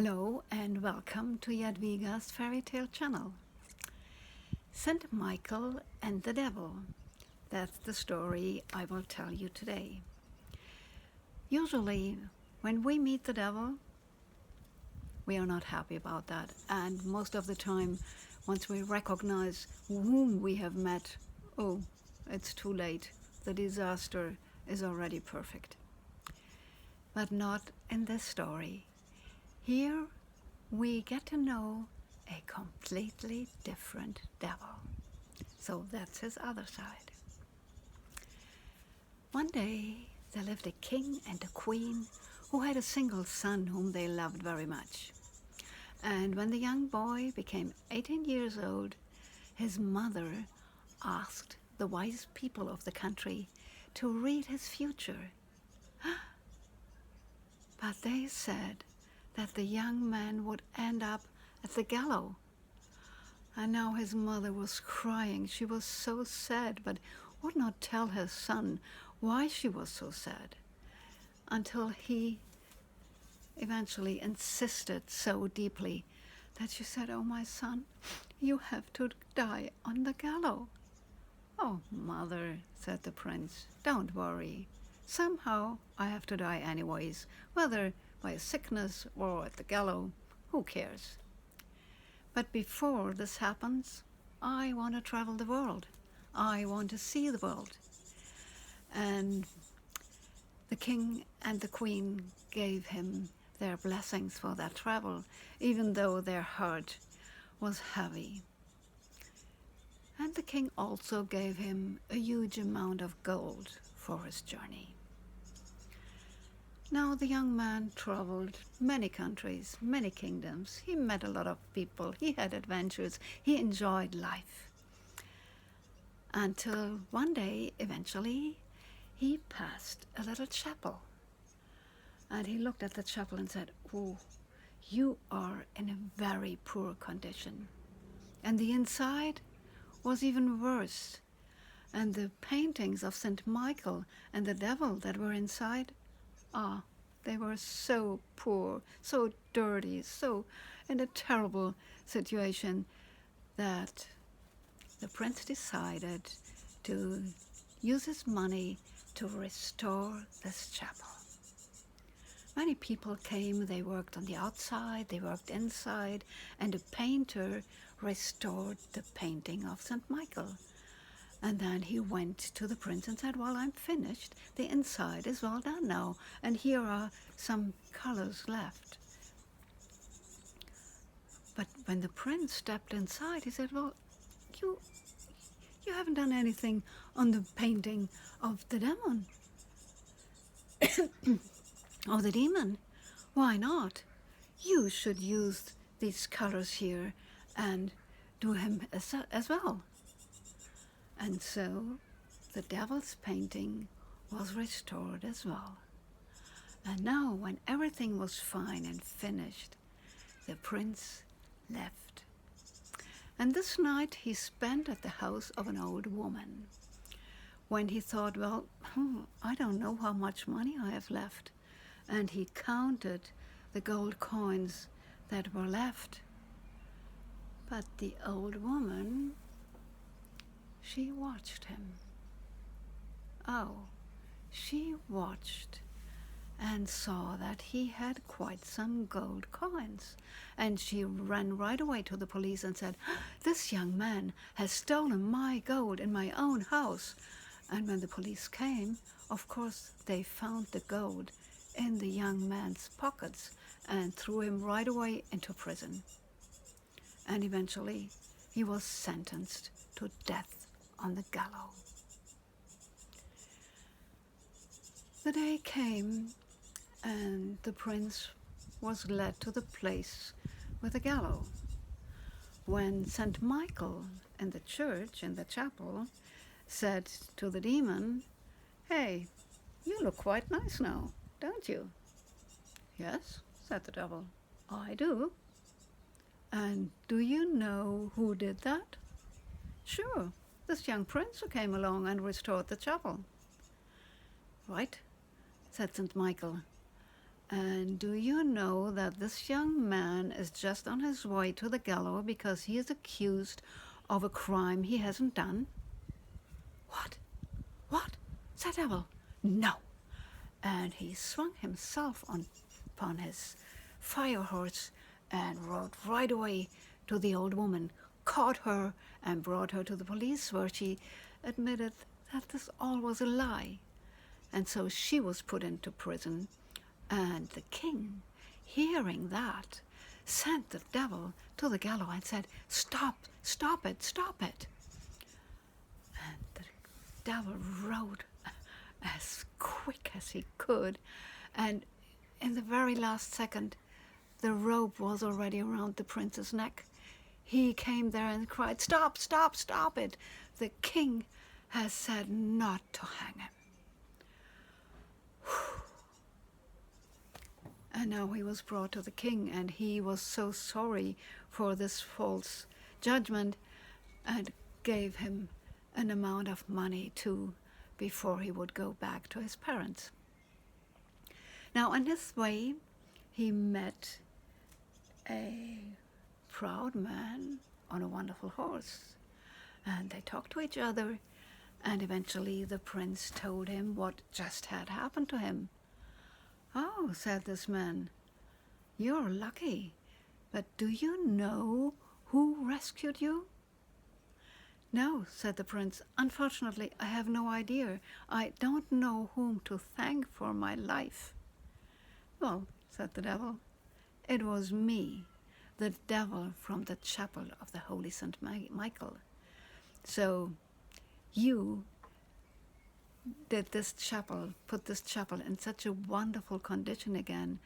Hello and welcome to Jadwiga's Fairy Tale channel. Saint Michael and the Devil. That's the story I will tell you today. Usually, when we meet the devil, we are not happy about that. And most of the time, once we recognize whom we have met, oh, it's too late. The disaster is already perfect. But not in this story. Here we get to know a completely different devil. So that's his other side. One day there lived a king and a queen who had a single son whom they loved very much. And when the young boy became 18 years old, his mother asked the wise people of the country to read his future. But they said that the young man would end up at the gallows. And now his mother was crying. She was so sad, but would not tell her son why she was so sad, until he eventually insisted so deeply that she said, "Oh, my son, you have to die on the gallows." "Oh, mother," said the prince, "don't worry. Somehow I have to die anyways, whether by a sickness or at the gallows, who cares? But before this happens, I want to travel the world. I want to see the world." And the king and the queen gave him their blessings for that travel, even though their heart was heavy. And the king also gave him a huge amount of gold for his journey. Now the young man traveled many countries, many kingdoms. He met a lot of people. He had adventures. He enjoyed life. Until one day, eventually, he passed a little chapel. And he looked at the chapel and said, "Oh, you are in a very poor condition." And the inside was even worse. And the paintings of St. Michael and the devil that were inside, they were so poor, so dirty, so in a terrible situation that the prince decided to use his money to restore this chapel. Many people came, they worked on the outside, they worked inside, and a painter restored the painting of St. Michael. And then he went to the prince and said, "Well, I'm finished. The inside is all done now, and here are some colors left." But when the prince stepped inside, he said, "Well, you haven't done anything on the painting of the demon." "Of the demon? Why not? You should use these colors here and do him as well." And so the devil's painting was restored as well. And now, when everything was fine and finished, the prince left. And this night he spent at the house of an old woman. When he thought, "Well, I don't know how much money I have left." And he counted the gold coins that were left. But the old woman, she watched him. Oh, she watched and saw that he had quite some gold coins. And she ran right away to the police and said, "This young man has stolen my gold in my own house." And when the police came, of course, they found the gold in the young man's pockets and threw him right away into prison. And eventually, he was sentenced to death on the gallows. The day came, and the prince was led to the place with the gallows. When St. Michael in the church, in the chapel, said to the demon, "Hey, you look quite nice now, don't you?" "Yes," said the devil, "I do." "And do you know who did that?" "Sure, this young prince who came along and restored the chapel." "Right," said St. Michael. And do you know that this young man is just on his way to the gallows because he is accused of a crime he hasn't done? What? What? Said Devil. No. And he swung himself upon his fire horse and rode right away to the old woman, caught her and brought her to the police, where she admitted that this all was a lie. And so she was put into prison, and the king, hearing that, sent the devil to the gallows and said, "Stop, stop it, stop it." And the devil rode as quick as he could, and in the very last second, the rope was already around the prince's neck. He came there and cried, "Stop, stop, stop it. The king has said not to hang him." And now he was brought to the king, and he was so sorry for this false judgment and gave him an amount of money too before he would go back to his parents. Now, in this way, he met a proud man on a wonderful horse, and they talked to each other, and eventually the prince told him what just had happened to him. "Oh," said this man, "you're lucky, but do you know who rescued you?" "No," said the prince, "unfortunately, I have no idea. I don't know whom to thank for my life." "Well," said the devil, "it was me, the devil from the chapel of the Holy St. Michael. So you did this chapel, put this chapel in such a wonderful condition again,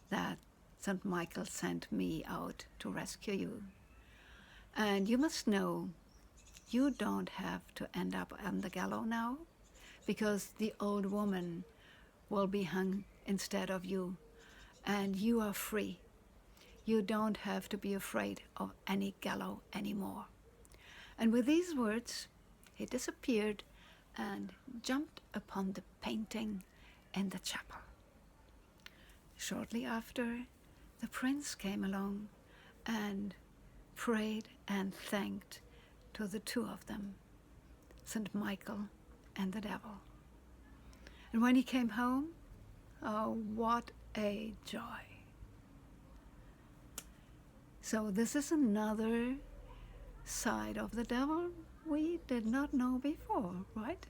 that St. Michael sent me out to rescue you. And you must know, you don't have to end up on the gallows now, because the old woman will be hung instead of you, and you are free. You don't have to be afraid of any gallows anymore." And with these words, he disappeared and jumped upon the painting in the chapel. Shortly after, the prince came along and prayed and thanked to the two of them, St. Michael and the devil. And when he came home, oh, what a joy. So this is another side of the devil we did not know before, right?